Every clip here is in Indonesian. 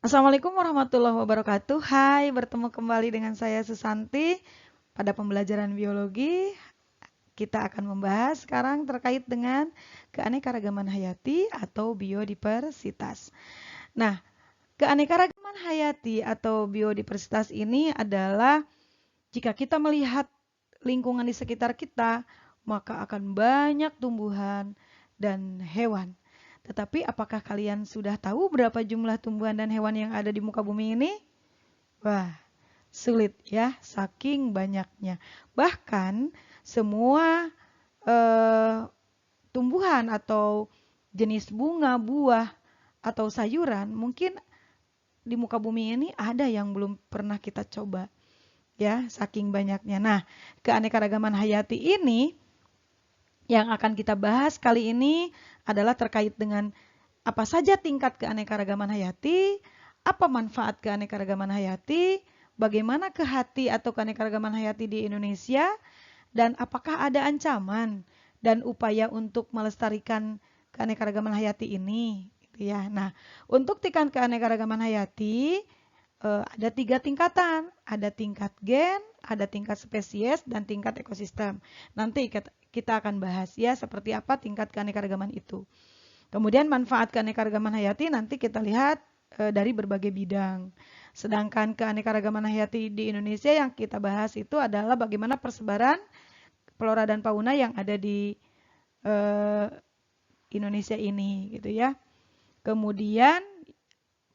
Assalamualaikum warahmatullahi wabarakatuh. Hai, bertemu kembali dengan saya Susanti. Pada pembelajaran biologi, kita akan membahas sekarang terkait dengan keanekaragaman hayati atau biodiversitas. Nah, keanekaragaman hayati atau biodiversitas ini adalah jika kita melihat lingkungan di sekitar kita, maka akan banyak tumbuhan dan hewan. Tetapi apakah kalian sudah tahu berapa jumlah tumbuhan dan hewan yang ada di muka bumi ini? Wah, sulit ya, saking banyaknya. Bahkan semua eh, tumbuhan atau jenis bunga, buah, atau sayuran mungkin di muka bumi ini ada yang belum pernah kita coba. Ya, saking banyaknya. Nah, keanekaragaman hayati ini yang akan kita bahas kali ini adalah terkait dengan apa saja tingkat keanekaragaman hayati, apa manfaat keanekaragaman hayati, bagaimana kehati atau keanekaragaman hayati di Indonesia, dan apakah ada ancaman dan upaya untuk melestarikan keanekaragaman hayati ini. Gitu ya. Nah, untuk tingkat keanekaragaman hayati ada 3 tingkatan, ada tingkat gen, ada tingkat spesies, dan tingkat ekosistem. Nanti kita akan bahas ya seperti apa tingkat keanekaragaman itu. Kemudian manfaat keanekaragaman hayati nanti kita lihat dari berbagai bidang. Sedangkan keanekaragaman hayati di Indonesia yang kita bahas itu adalah bagaimana persebaran flora dan fauna yang ada di eh, Indonesia ini gitu ya. Kemudian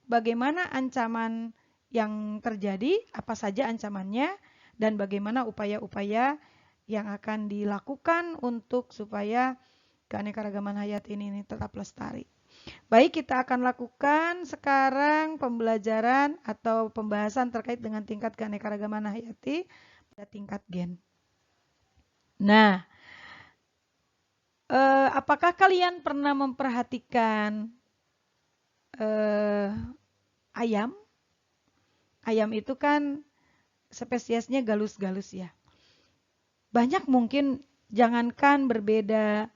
bagaimana ancaman yang terjadi, apa saja ancamannya, dan bagaimana upaya-upaya yang akan dilakukan untuk supaya keanekaragaman hayati ini tetap lestari. Baik, kita akan lakukan sekarang pembelajaran atau pembahasan terkait dengan tingkat keanekaragaman hayati pada tingkat gen. Nah, apakah kalian pernah memperhatikan ayam? Ayam itu kan spesiesnya galus-galus ya. Banyak mungkin jangankan berbeda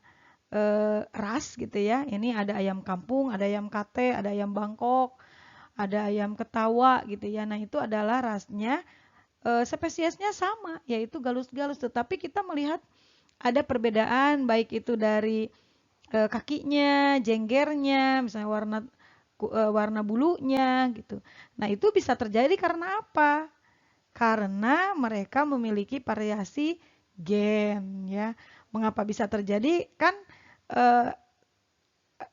ras gitu ya. Ini ada ayam kampung, ada ayam kate, ada ayam Bangkok, ada ayam ketawa gitu ya. Nah, itu adalah rasnya spesiesnya sama, yaitu galus-galus. Tetapi kita melihat ada perbedaan baik itu dari kakinya, jenggernya, misalnya warna bulunya gitu. Nah, itu bisa terjadi karena apa? Karena mereka memiliki variasi gen ya. Mengapa bisa terjadi? Kan eh,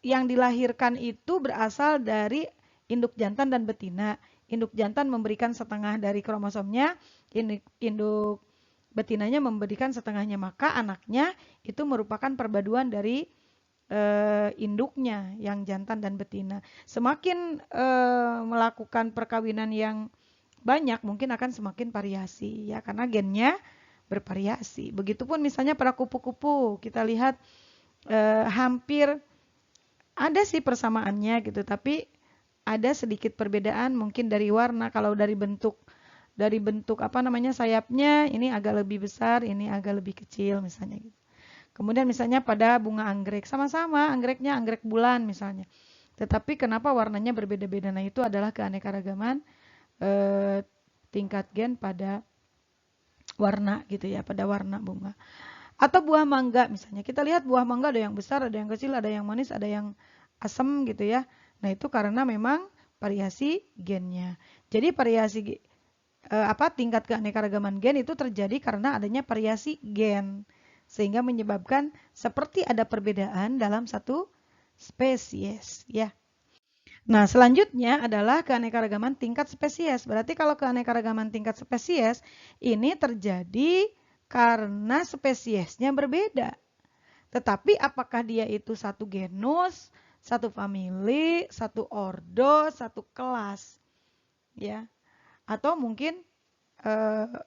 yang dilahirkan itu berasal dari induk jantan dan betina. Induk jantan memberikan setengah dari kromosomnya, induk betinanya memberikan setengahnya, maka anaknya itu merupakan perpaduan dari induknya yang jantan dan betina. Semakin melakukan perkawinan yang banyak mungkin akan semakin variasi ya karena gennya bervariasi. Begitupun misalnya pada kupu-kupu kita lihat hampir ada sih persamaannya gitu, tapi ada sedikit perbedaan mungkin dari warna. Kalau dari bentuk apa namanya sayapnya ini agak lebih besar, ini agak lebih kecil misalnya gitu. Kemudian misalnya pada bunga anggrek sama-sama anggreknya anggrek bulan misalnya. Tetapi kenapa warnanya berbeda-beda? Nah, itu adalah keanekaragaman eh, tingkat gen pada warna gitu ya, pada warna bunga. Atau buah mangga misalnya. Kita lihat buah mangga ada yang besar, ada yang kecil, ada yang manis, ada yang asam gitu ya. Nah, itu karena memang variasi gennya. Jadi variasi tingkat keanekaragaman gen itu terjadi karena adanya variasi gen. Sehingga menyebabkan seperti ada perbedaan dalam satu spesies ya. Nah, selanjutnya adalah keanekaragaman tingkat spesies. Berarti kalau keanekaragaman tingkat spesies ini terjadi karena spesiesnya berbeda. Tetapi apakah dia itu satu genus, satu famili, satu ordo, satu kelas, ya? Atau mungkin eh,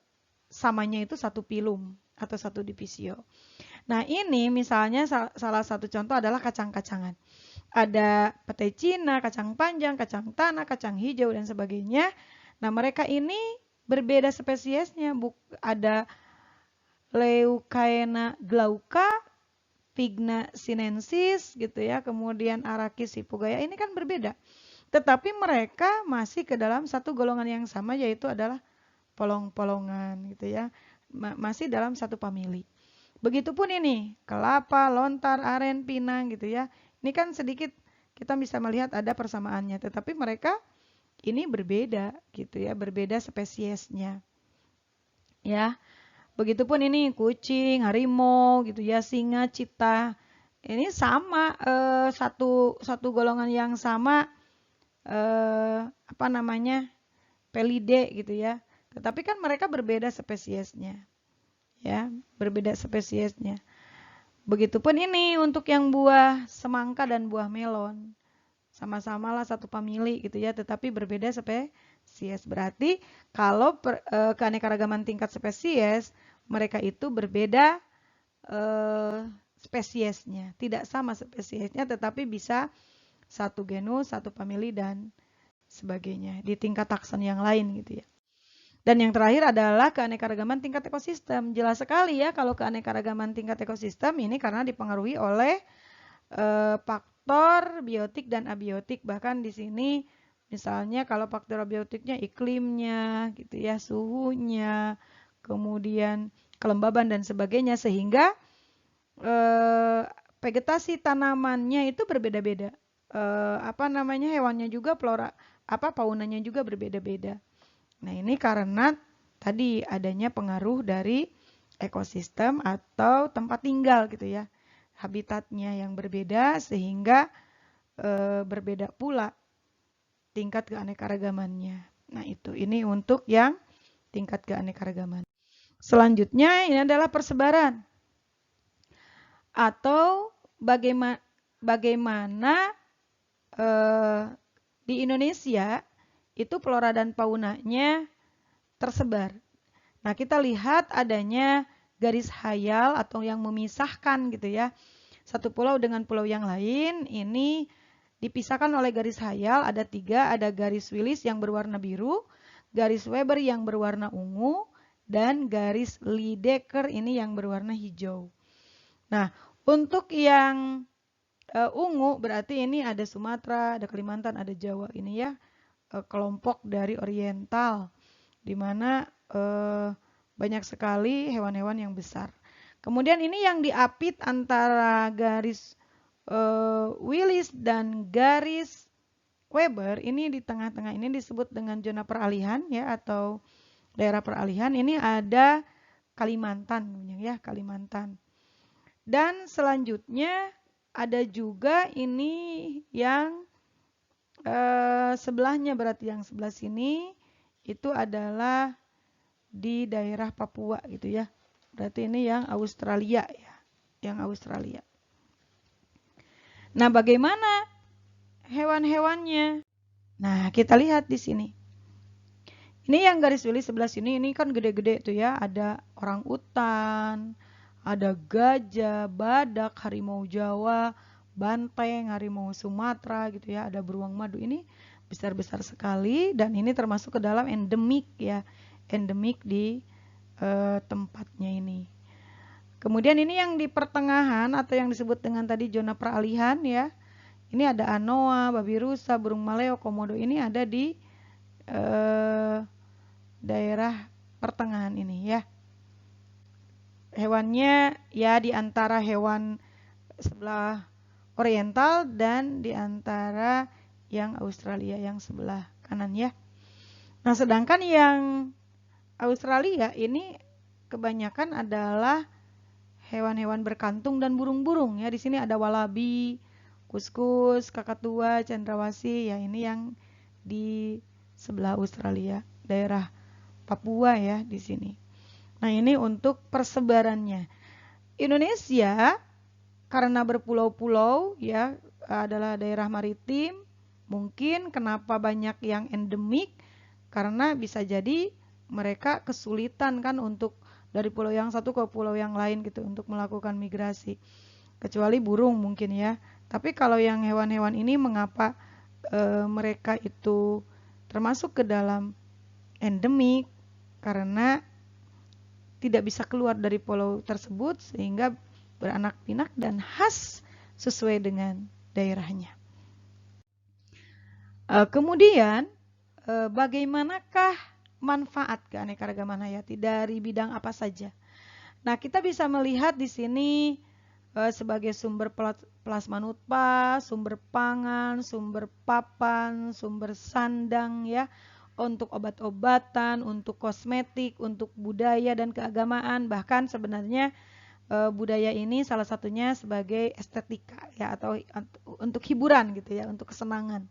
samanya itu satu pilum atau satu divisio. Nah, ini misalnya salah satu contoh adalah kacang-kacangan. Ada petai Cina, kacang panjang, kacang tanah, kacang hijau, dan sebagainya. Nah, mereka ini berbeda spesiesnya. Ada Leucaena glauca, Vigna sinensis gitu ya, kemudian Arachis hypogaya. Ini kan berbeda. tetapi mereka masih ke dalam satu golongan yang sama, yaitu adalah polong-polongan gitu ya. Masih dalam satu famili. Begitupun ini, kelapa, lontar, aren, pinang gitu ya. Ini kan sedikit kita bisa melihat ada persamaannya, tetapi mereka ini berbeda gitu ya, berbeda spesiesnya. Ya. Begitupun ini kucing, harimau gitu ya, singa, cita. Ini sama satu golongan yang sama apa namanya? Pelide gitu ya. Tetapi kan mereka berbeda spesiesnya. Ya, berbeda spesiesnya. Begitupun ini untuk yang buah semangka dan buah melon. Sama-samalah satu famili gitu ya, tetapi berbeda spesies. Berarti kalau keanekaragaman tingkat spesies, mereka itu berbeda spesiesnya, tidak sama spesiesnya, tetapi bisa satu genus, satu famili dan sebagainya di tingkat takson yang lain gitu ya. Dan yang terakhir adalah keanekaragaman tingkat ekosistem. Jelas sekali ya kalau keanekaragaman tingkat ekosistem ini karena dipengaruhi oleh faktor biotik dan abiotik. Bahkan di sini misalnya kalau faktor abiotiknya iklimnya gitu ya, suhunya, kemudian kelembaban dan sebagainya, sehingga vegetasi tanamannya itu berbeda-beda. Apa namanya, hewannya juga, flora faunanya juga berbeda-beda. Nah, ini karena tadi adanya pengaruh dari ekosistem atau tempat tinggal gitu ya. Habitatnya yang berbeda sehingga berbeda pula tingkat keanekaragamannya. Nah, ini untuk yang tingkat keanekaragaman. Selanjutnya ini adalah persebaran atau bagaimana di Indonesia itu flora dan faunanya tersebar. Nah, kita lihat adanya garis hayal atau yang memisahkan gitu ya. Satu pulau dengan pulau yang lain ini dipisahkan oleh garis hayal, ada 3, ada garis Willis yang berwarna biru, garis Weber yang berwarna ungu, dan garis Lydekker ini yang berwarna hijau. Nah, untuk yang ungu berarti ini ada Sumatera, ada Kalimantan, ada Jawa ini ya. Kelompok dari oriental, di mana banyak sekali hewan-hewan yang besar. Kemudian ini yang diapit antara garis Willis dan garis Weber, ini di tengah-tengah ini disebut dengan zona peralihan ya, atau daerah peralihan. Ini ada Kalimantan ya, Kalimantan. Dan selanjutnya ada juga ini yang sebelahnya, berarti yang sebelah sini itu adalah di daerah Papua gitu ya. Berarti ini yang Australia ya, yang Australia. Nah, bagaimana hewan-hewannya? Nah, kita lihat di sini. Ini yang garis Willis sebelah sini, ini kan gede-gede tuh ya, ada orang utan, ada gajah, badak, harimau Jawa, banteng, harimau Sumatera gitu ya, ada beruang madu. Ini besar-besar sekali dan ini termasuk ke dalam endemik ya, endemik di tempatnya ini. Kemudian ini yang di pertengahan atau yang disebut dengan tadi zona peralihan ya. Ini ada anoa, babi rusa, burung maleo, komodo, ini ada di daerah pertengahan ini ya. Hewannya ya di antara hewan sebelah oriental dan di antara yang Australia yang sebelah kanan ya. Nah, sedangkan yang Australia ini kebanyakan adalah hewan-hewan berkantung dan burung-burung ya. Di sini ada walabi, kuskus, kakatua, cendrawasih ya, ini yang di sebelah Australia, daerah Papua ya di sini. Nah, ini untuk persebarannya. Indonesia karena berpulau-pulau ya, adalah daerah maritim. Mungkin kenapa banyak yang endemik, karena bisa jadi mereka kesulitan kan untuk dari pulau yang satu ke pulau yang lain gitu untuk melakukan migrasi. Kecuali burung mungkin ya. Tapi kalau yang hewan-hewan ini mengapa mereka itu termasuk ke dalam endemik? Karena tidak bisa keluar dari pulau tersebut sehingga beranak pinak dan khas sesuai dengan daerahnya. Kemudian bagaimanakah manfaat keanekaragaman hayati dari bidang apa saja? Nah, kita bisa melihat di sini sebagai sumber plasma nutpa, sumber pangan, sumber papan, sumber sandang ya, untuk obat-obatan, untuk kosmetik, untuk budaya dan keagamaan, bahkan sebenarnya budaya ini salah satunya sebagai estetika ya, atau untuk hiburan gitu ya, untuk kesenangan.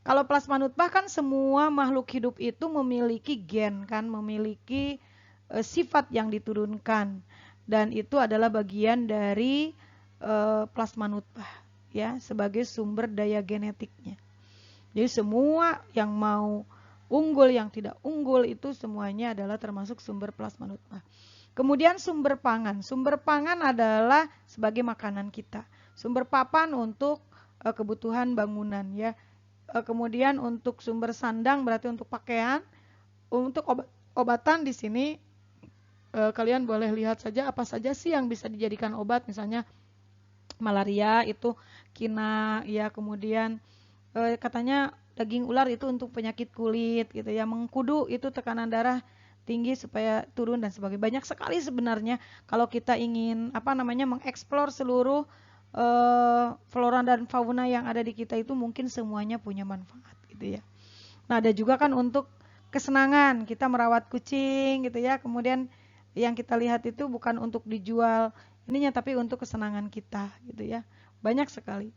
Kalau plasma nutfah kan semua makhluk hidup itu memiliki gen kan, memiliki sifat yang diturunkan, dan itu adalah bagian dari plasma nutfah ya, sebagai sumber daya genetiknya. Jadi semua yang mau unggul, yang tidak unggul, itu semuanya adalah termasuk sumber plasma nutfah. Kemudian sumber pangan. Sumber pangan adalah sebagai makanan kita. Sumber papan untuk kebutuhan bangunan ya. Kemudian untuk sumber sandang berarti untuk pakaian. Untuk obatan di sini kalian boleh lihat saja apa saja sih yang bisa dijadikan obat. Misalnya malaria itu kina ya, kemudian katanya daging ular itu untuk penyakit kulit gitu ya. Mengkudu itu tekanan darah tinggi supaya turun dan sebagainya. Banyak sekali sebenarnya kalau kita ingin mengeksplor seluruh flora dan fauna yang ada di kita, itu mungkin semuanya punya manfaat gitu ya. Nah, ada juga kan untuk kesenangan, kita merawat kucing gitu ya. Kemudian yang kita lihat itu bukan untuk dijual ininya, tapi untuk kesenangan kita gitu ya. Banyak sekali.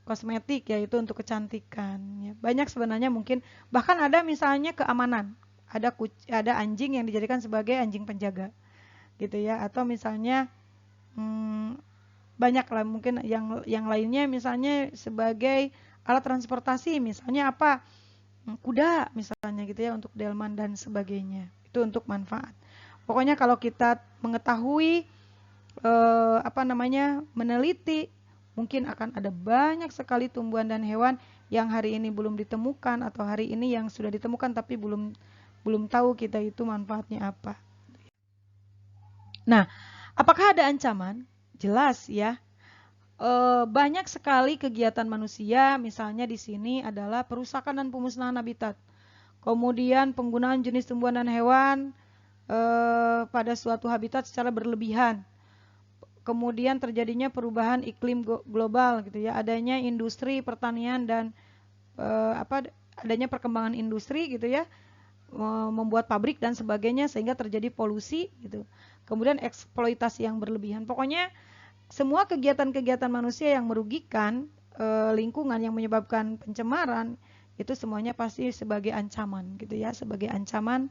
Kosmetik yaitu untuk kecantikan ya. Banyak sebenarnya, mungkin bahkan ada misalnya keamanan. Ada anjing yang dijadikan sebagai anjing penjaga gitu ya, atau misalnya banyak lah mungkin yang lainnya, misalnya sebagai alat transportasi, misalnya apa, kuda misalnya gitu ya, untuk delman dan sebagainya, itu untuk manfaat. Pokoknya kalau kita mengetahui meneliti, mungkin akan ada banyak sekali tumbuhan dan hewan yang hari ini belum ditemukan, atau hari ini yang sudah ditemukan tapi belum tahu kita itu manfaatnya apa. Nah, apakah ada ancaman? Jelas ya. Banyak sekali kegiatan manusia, misalnya di sini adalah perusakan dan pemusnahan habitat. Kemudian penggunaan jenis tumbuhan dan hewan pada suatu habitat secara berlebihan. Kemudian terjadinya perubahan iklim global gitu ya, adanya industri pertanian dan adanya perkembangan industri gitu ya, membuat pabrik dan sebagainya, sehingga terjadi polusi gitu. Kemudian eksploitasi yang berlebihan. Pokoknya semua kegiatan-kegiatan manusia yang merugikan lingkungan, yang menyebabkan pencemaran, itu semuanya pasti sebagai ancaman gitu ya, sebagai ancaman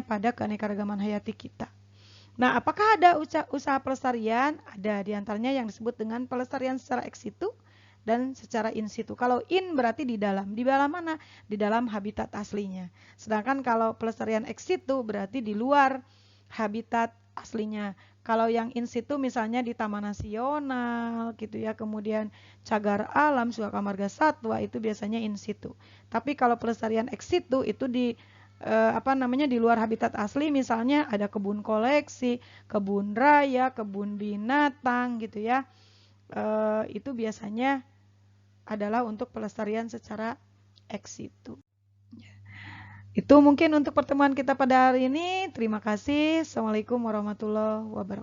pada keanekaragaman hayati kita. Nah, apakah ada usaha pelestarian? Ada, diantaranya yang disebut dengan pelestarian secara ex situ dan secara in situ. Kalau in berarti di dalam mana? Di dalam habitat aslinya. Sedangkan kalau pelestarian ex situ berarti di luar habitat aslinya. Kalau yang in situ misalnya di Taman Nasional gitu ya, kemudian cagar alam, Suaka Marga Satwa, itu biasanya in situ. Tapi kalau pelestarian ex situ itu di di luar habitat asli, misalnya ada kebun koleksi, kebun raya, kebun binatang gitu ya. Itu biasanya adalah untuk pelestarian secara ex situ. Itu mungkin untuk pertemuan kita pada hari ini. Terima kasih. Assalamualaikum warahmatullahi wabarakatuh.